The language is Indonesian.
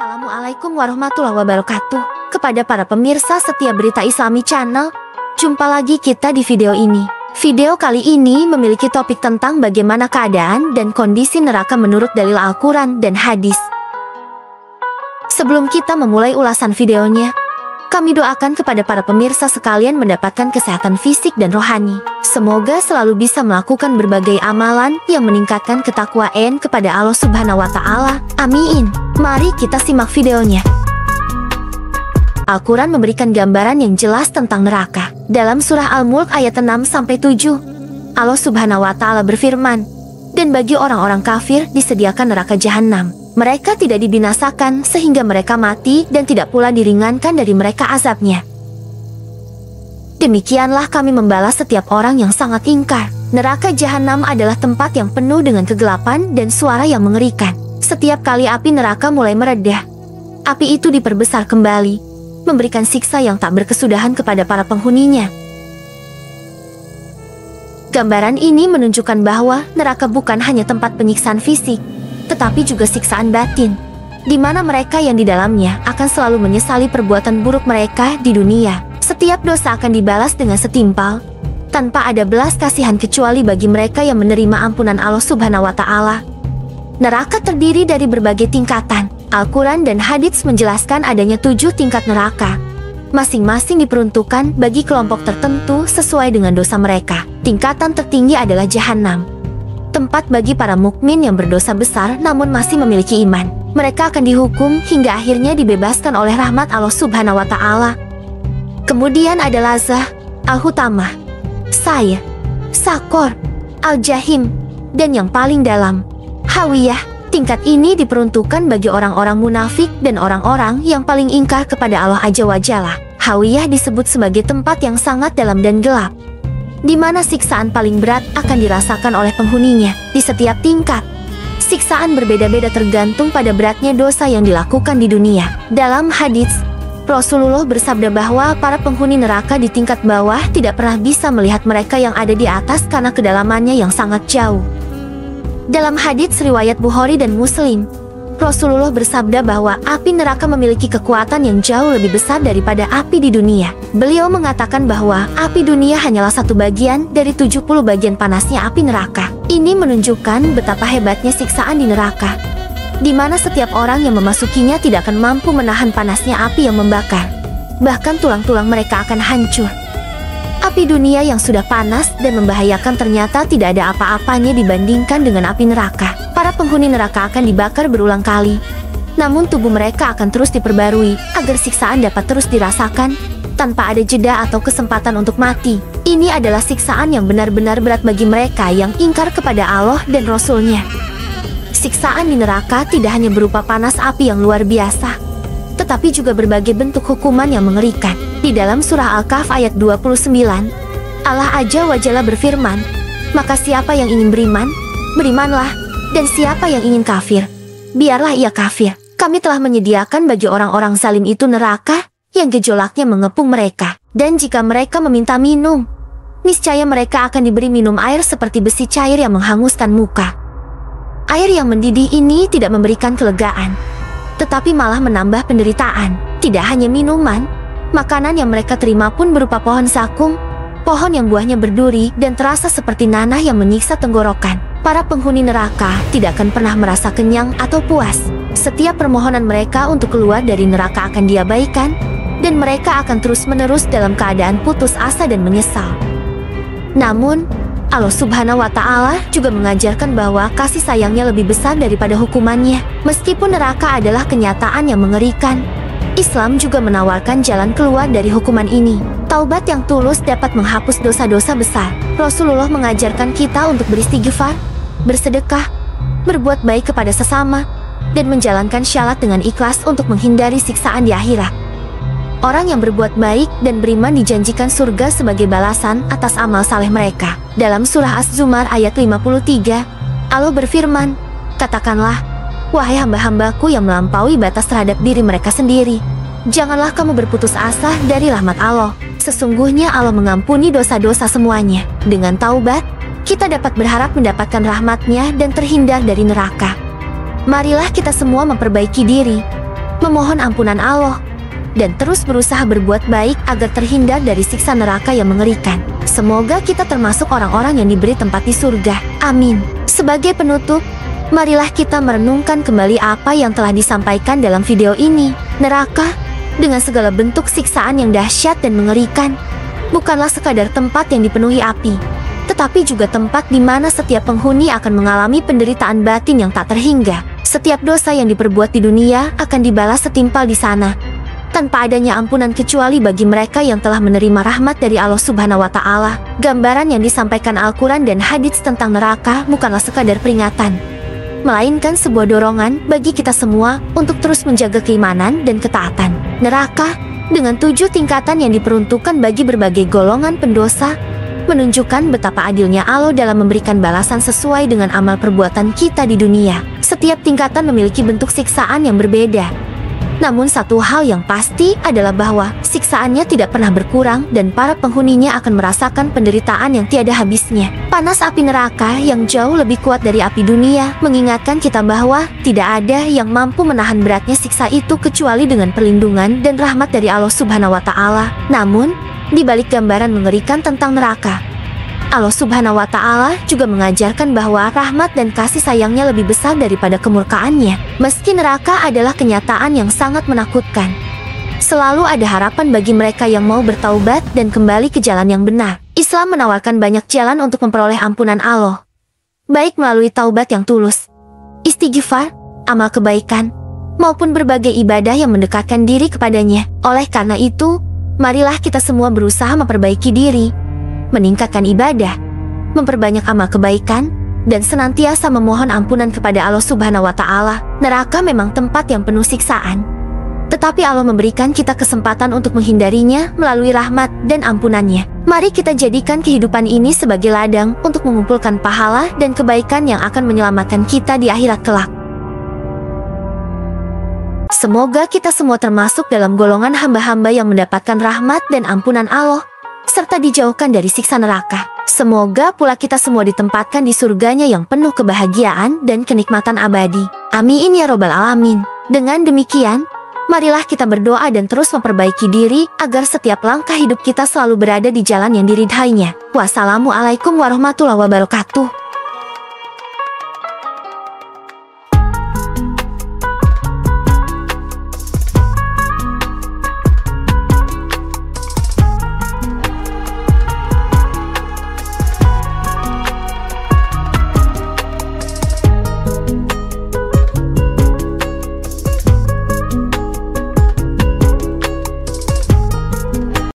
Assalamualaikum warahmatullahi wabarakatuh. Kepada para pemirsa setia Berita Islami Channel, jumpa lagi kita di video ini. Video kali ini memiliki topik tentang bagaimana keadaan dan kondisi neraka menurut dalil Al-Quran dan hadis. Sebelum kita memulai ulasan videonya, kami doakan kepada para pemirsa sekalian mendapatkan kesehatan fisik dan rohani. Semoga selalu bisa melakukan berbagai amalan yang meningkatkan ketakwaan kepada Allah Subhanahu wa Ta'ala. Amin. Mari kita simak videonya. Al-Quran memberikan gambaran yang jelas tentang neraka. Dalam surah Al-Mulk ayat 6-7, Allah Subhanahu wa Ta'ala berfirman, "Dan bagi orang-orang kafir disediakan neraka jahanam. Mereka tidak dibinasakan sehingga mereka mati dan tidak pula diringankan dari mereka azabnya. Demikianlah kami membalas setiap orang yang sangat ingkar." Neraka jahanam adalah tempat yang penuh dengan kegelapan dan suara yang mengerikan. Setiap kali api neraka mulai meredah, api itu diperbesar kembali, memberikan siksa yang tak berkesudahan kepada para penghuninya. Gambaran ini menunjukkan bahwa neraka bukan hanya tempat penyiksaan fisik, tetapi juga siksaan batin, di mana mereka yang di dalamnya akan selalu menyesali perbuatan buruk mereka di dunia. Setiap dosa akan dibalas dengan setimpal, tanpa ada belas kasihan kecuali bagi mereka yang menerima ampunan Allah Subhanahu wa Ta'ala. Neraka terdiri dari berbagai tingkatan. Al-Quran dan hadits menjelaskan adanya 7 tingkat neraka. Masing-masing diperuntukkan bagi kelompok tertentu sesuai dengan dosa mereka. Tingkatan tertinggi adalah jahanam, tempat bagi para mukmin yang berdosa besar namun masih memiliki iman. Mereka akan dihukum hingga akhirnya dibebaskan oleh rahmat Allah Subhanahu wa Ta'ala. Kemudian ada Lazah, Al-Hutamah, Sa'ir, Sakor, Al-Jahim, dan yang paling dalam, Hawiyah. Tingkat ini diperuntukkan bagi orang-orang munafik dan orang-orang yang paling ingkar kepada Allah Azza wa Jalla. Hawiyah disebut sebagai tempat yang sangat dalam dan gelap, di mana siksaan paling berat akan dirasakan oleh penghuninya. Di setiap tingkat, siksaan berbeda-beda tergantung pada beratnya dosa yang dilakukan di dunia. Dalam hadis, Rasulullah bersabda bahwa para penghuni neraka di tingkat bawah tidak pernah bisa melihat mereka yang ada di atas karena kedalamannya yang sangat jauh. Dalam hadits riwayat Bukhari dan Muslim, Rasulullah bersabda bahwa api neraka memiliki kekuatan yang jauh lebih besar daripada api di dunia. Beliau mengatakan bahwa api dunia hanyalah satu bagian dari 70 bagian panasnya api neraka. Ini menunjukkan betapa hebatnya siksaan di neraka, di mana setiap orang yang memasukinya tidak akan mampu menahan panasnya api yang membakar. Bahkan tulang-tulang mereka akan hancur. Api dunia yang sudah panas dan membahayakan ternyata tidak ada apa-apanya dibandingkan dengan api neraka. Para penghuni neraka akan dibakar berulang kali, namun tubuh mereka akan terus diperbarui agar siksaan dapat terus dirasakan tanpa ada jeda atau kesempatan untuk mati. Ini adalah siksaan yang benar-benar berat bagi mereka yang ingkar kepada Allah dan Rasul-Nya. Siksaan di neraka tidak hanya berupa panas api yang luar biasa, tetapi juga berbagai bentuk hukuman yang mengerikan. Di dalam surah Al-Kahf ayat 29, Allah Azza wa Jalla berfirman, "Maka siapa yang ingin beriman, berimanlah, dan siapa yang ingin kafir, biarlah ia kafir. Kami telah menyediakan bagi orang-orang zalim itu neraka yang gejolaknya mengepung mereka. Dan jika mereka meminta minum, niscaya mereka akan diberi minum air seperti besi cair yang menghanguskan muka. Air yang mendidih ini tidak memberikan kelegaan, tetapi malah menambah penderitaan. Tidak hanya minuman, makanan yang mereka terima pun berupa pohon zakkum, pohon yang buahnya berduri dan terasa seperti nanah yang menyiksa tenggorokan. Para penghuni neraka tidak akan pernah merasa kenyang atau puas. Setiap permohonan mereka untuk keluar dari neraka akan diabaikan, dan mereka akan terus-menerus dalam keadaan putus asa dan menyesal. Namun, Allah Subhanahu wa Ta'ala juga mengajarkan bahwa kasih sayangnya lebih besar daripada hukumannya. Meskipun neraka adalah kenyataan yang mengerikan, Islam juga menawarkan jalan keluar dari hukuman ini. Taubat yang tulus dapat menghapus dosa-dosa besar. Rasulullah mengajarkan kita untuk beristighfar, bersedekah, berbuat baik kepada sesama, dan menjalankan syalat dengan ikhlas untuk menghindari siksaan di akhirat. Orang yang berbuat baik dan beriman dijanjikan surga sebagai balasan atas amal saleh mereka. Dalam surah Az-Zumar ayat 53, Allah berfirman, "Katakanlah, wahai hamba-hambaku yang melampaui batas terhadap diri mereka sendiri, janganlah kamu berputus asa dari rahmat Allah. Sesungguhnya Allah mengampuni dosa-dosa semuanya. Dengan taubat, kita dapat berharap mendapatkan rahmat-Nya dan terhindar dari neraka." Marilah kita semua memperbaiki diri, memohon ampunan Allah, dan terus berusaha berbuat baik agar terhindar dari siksa neraka yang mengerikan. Semoga kita termasuk orang-orang yang diberi tempat di surga. Amin. Sebagai penutup, marilah kita merenungkan kembali apa yang telah disampaikan dalam video ini. Neraka, dengan segala bentuk siksaan yang dahsyat dan mengerikan, bukanlah sekadar tempat yang dipenuhi api, tetapi juga tempat di mana setiap penghuni akan mengalami penderitaan batin yang tak terhingga. Setiap dosa yang diperbuat di dunia akan dibalas setimpal di sana, tanpa adanya ampunan kecuali bagi mereka yang telah menerima rahmat dari Allah Subhanahu wa Ta'ala. Gambaran yang disampaikan Al-Quran dan hadits tentang neraka bukanlah sekadar peringatan, melainkan sebuah dorongan bagi kita semua untuk terus menjaga keimanan dan ketaatan. Neraka, dengan 7 tingkatan yang diperuntukkan bagi berbagai golongan pendosa, menunjukkan betapa adilnya Allah dalam memberikan balasan sesuai dengan amal perbuatan kita di dunia. Setiap tingkatan memiliki bentuk siksaan yang berbeda. Namun satu hal yang pasti adalah bahwa siksaannya tidak pernah berkurang dan para penghuninya akan merasakan penderitaan yang tiada habisnya. Panas api neraka yang jauh lebih kuat dari api dunia mengingatkan kita bahwa tidak ada yang mampu menahan beratnya siksa itu kecuali dengan perlindungan dan rahmat dari Allah Subhanahu wa Ta'ala. Namun, di balik gambaran mengerikan tentang neraka, Allah Subhanahu wa Ta'ala juga mengajarkan bahwa rahmat dan kasih sayangnya lebih besar daripada kemurkaannya. Meski neraka adalah kenyataan yang sangat menakutkan, selalu ada harapan bagi mereka yang mau bertaubat dan kembali ke jalan yang benar. Islam menawarkan banyak jalan untuk memperoleh ampunan Allah, baik melalui taubat yang tulus, istighfar, amal kebaikan, maupun berbagai ibadah yang mendekatkan diri kepadanya. Oleh karena itu, marilah kita semua berusaha memperbaiki diri, meningkatkan ibadah, memperbanyak amal kebaikan, dan senantiasa memohon ampunan kepada Allah Subhanahu wa Ta'ala. Neraka memang tempat yang penuh siksaan, tetapi Allah memberikan kita kesempatan untuk menghindarinya melalui rahmat dan ampunannya. Mari kita jadikan kehidupan ini sebagai ladang untuk mengumpulkan pahala dan kebaikan yang akan menyelamatkan kita di akhirat kelak. Semoga kita semua termasuk dalam golongan hamba-hamba yang mendapatkan rahmat dan ampunan Allah, serta dijauhkan dari siksa neraka. Semoga pula kita semua ditempatkan di surganya yang penuh kebahagiaan dan kenikmatan abadi. Amin ya robbal alamin. Dengan demikian, marilah kita berdoa dan terus memperbaiki diri agar setiap langkah hidup kita selalu berada di jalan yang diridhainya. Wassalamualaikum warahmatullahi wabarakatuh.